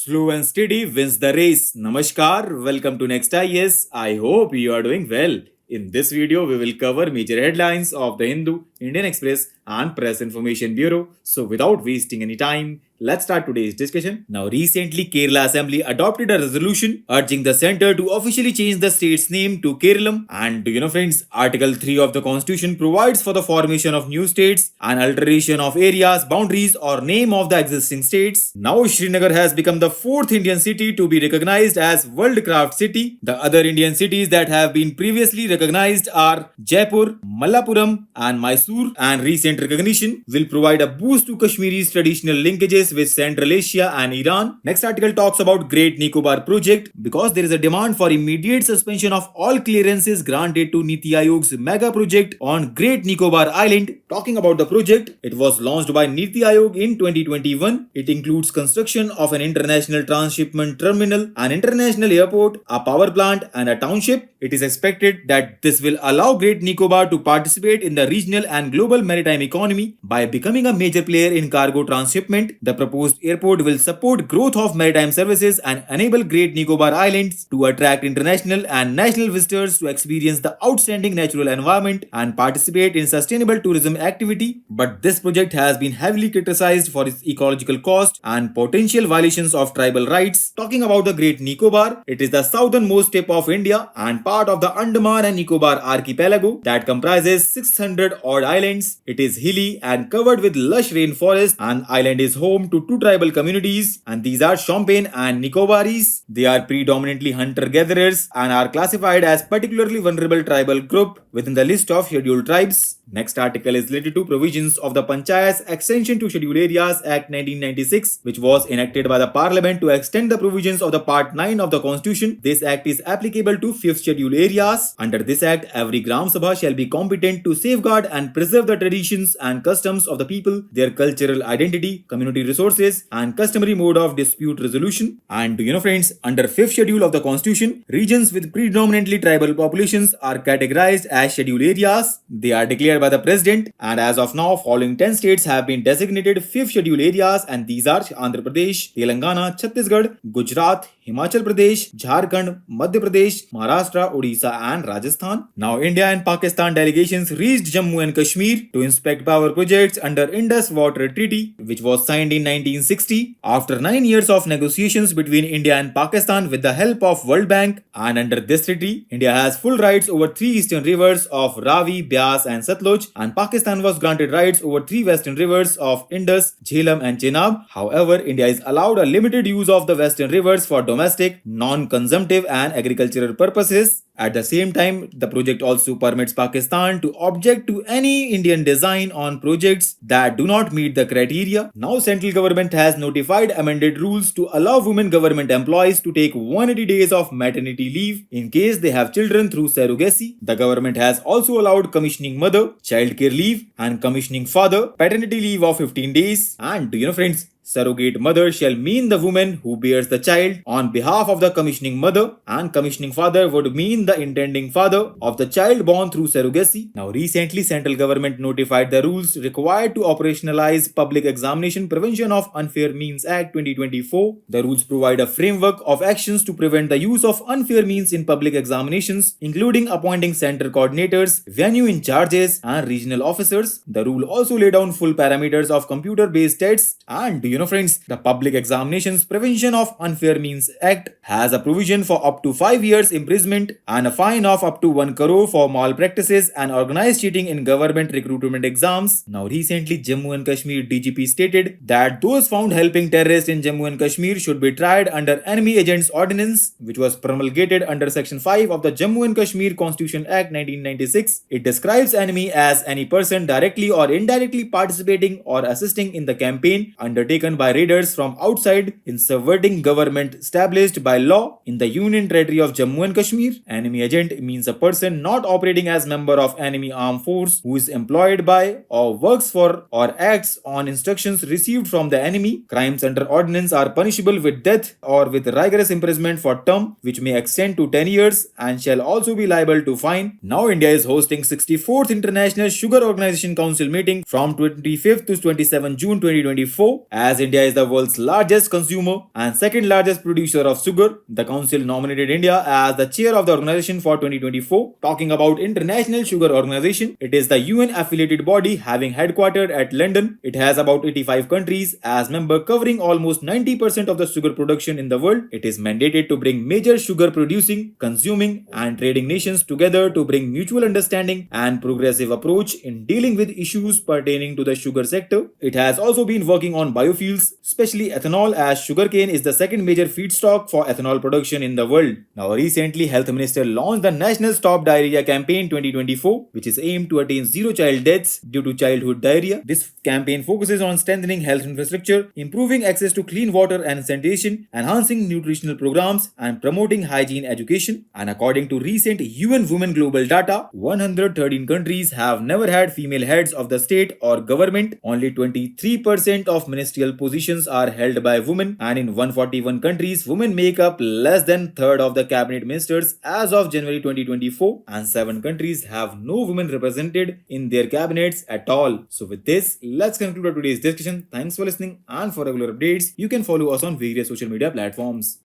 Slow and steady wins the race. Namaskar, welcome to Next IS. I hope you are doing well. In this video, we will cover major headlines of the Hindu, Indian Express, and Press Information Bureau. So, without wasting any time, let's start today's discussion. Now, recently, Kerala Assembly adopted a resolution urging the centre to officially change the state's name to Keralam. And friends, Article 3 of the Constitution provides for the formation of new states and alteration of areas, boundaries, or name of the existing states. Now, Srinagar has become the fourth Indian city to be recognized as World Craft City. The other Indian cities that have been previously recognized are Jaipur, Malappuram, and Mysore, and recent recognition will provide a boost to Kashmiri's traditional linkages with Central Asia and Iran. Next article talks about Great Nicobar project because there is a demand for immediate suspension of all clearances granted to Niti Aayog's mega project on Great Nicobar Island. Talking about the project, it was launched by Niti Aayog in 2021. It includes construction of an international transshipment terminal, an international airport, a power plant, and a township. It is expected that this will allow Great Nicobar to participate in the regional and global maritime economy by becoming a major player in cargo transshipment. The proposed airport will support growth of maritime services and enable Great Nicobar Islands to attract international and national visitors to experience the outstanding natural environment and participate in sustainable tourism activity. But this project has been heavily criticized for its ecological cost and potential violations of tribal rights. Talking about the Great Nicobar, it is the southernmost tip of India and part of the Andaman and Nicobar archipelago that comprises 600 odd islands. It is hilly and covered with lush rainforest, and island is home to two tribal communities, and these are Champagne and Nicobaris. They are predominantly hunter-gatherers and are classified as particularly vulnerable tribal group within the list of scheduled tribes. Next article is related to provisions of the Panchayat's Extension to Scheduled Areas Act 1996, which was enacted by the Parliament to extend the provisions of the Part 9 of the Constitution. This act is applicable to 5th scheduled areas. Under this act, every Gram Sabha shall be competent to safeguard and preserve the traditions and customs of the people, their cultural identity, community resources, and customary mode of dispute resolution. And friends, under 5th schedule of the Constitution, regions with predominantly tribal populations are categorized as scheduled areas. They are declared by the President, and as of now, following 10 states have been designated 5th scheduled areas, and these are Andhra Pradesh, Telangana, Chhattisgarh, Gujarat, Himachal Pradesh, Jharkhand, Madhya Pradesh, Maharashtra, Odisha, and Rajasthan. Now, India and Pakistan delegations reached Jammu and Kashmir to inspect power projects under Indus Water Treaty, which was signed in 1960. After 9 years of negotiations between India and Pakistan with the help of World Bank, and under this treaty, India has full rights over 3 eastern rivers of Ravi, Beas, and Satluj, and Pakistan was granted rights over 3 western rivers of Indus, Jhelum, and Chenab. However, India is allowed a limited use of the western rivers for domestic, non-consumptive, and agricultural purposes. At the same time, the project also permits Pakistan to object to any Indian design on projects that do not meet the criteria. Now, central government has notified amended rules to allow women government employees to take 180 days of maternity leave in case they have children through surrogacy. The government has also allowed commissioning mother, childcare leave, and commissioning father paternity leave of 15 days. And friends, surrogate mother shall mean the woman who bears the child on behalf of the commissioning mother, and commissioning father would mean the intending father of the child born through surrogacy. Now, recently, central government notified the rules required to operationalize Public Examination Prevention of Unfair Means Act 2024. The rules provide a framework of actions to prevent the use of unfair means in public examinations, including appointing center coordinators, venue in charges, and regional officers. The rule also lay down full parameters of computer-based tests. And friends, the Public Examinations Prevention of Unfair Means Act has a provision for up to 5 years imprisonment and a fine of up to 1 crore for malpractices and organized cheating in government recruitment exams. Now, recently, Jammu and Kashmir DGP stated that those found helping terrorists in Jammu and Kashmir should be tried under Enemy Agents Ordinance, which was promulgated under Section 5 of the Jammu and Kashmir Constitution Act 1996. It describes enemy as any person directly or indirectly participating or assisting in the campaign undertaken by raiders from outside in subverting government established by law in the Union Territory of Jammu and Kashmir. Enemy agent means a person not operating as member of enemy armed force who is employed by or works for or acts on instructions received from the enemy. Crimes under ordinance are punishable with death or with rigorous imprisonment for term which may extend to 10 years and shall also be liable to fine. Now, India is hosting 64th International Sugar Organization Council meeting from 25th to 27 June 2024. As As India is the world's largest consumer and second largest producer of sugar, the Council nominated India as the chair of the organization for 2024. Talking about International Sugar Organization, it is the UN affiliated body having headquartered at London. It has about 85 countries as member covering almost 90% of the sugar production in the world. It is mandated to bring major sugar producing, consuming and trading nations together to bring mutual understanding and progressive approach in dealing with issues pertaining to the sugar sector. It has also been working on biofuels, especially ethanol, as sugarcane is the second major feedstock for ethanol production in the world. Now recently, Health Minister launched the National Stop Diarrhea Campaign 2024, which is aimed to attain zero child deaths due to childhood diarrhea. This campaign focuses on strengthening health infrastructure, improving access to clean water and sanitation, enhancing nutritional programs, and promoting hygiene education. And according to recent UN Women Global data, 113 countries have never had female heads of the state or government. Only 23% of ministerial positions are held by women, and in 141 countries, women make up less than third of the cabinet ministers as of January 2024, and 7 countries have no women represented in their cabinets at all. So with this, let's conclude today's discussion. Thanks for listening, and for regular updates, you can follow us on various social media platforms.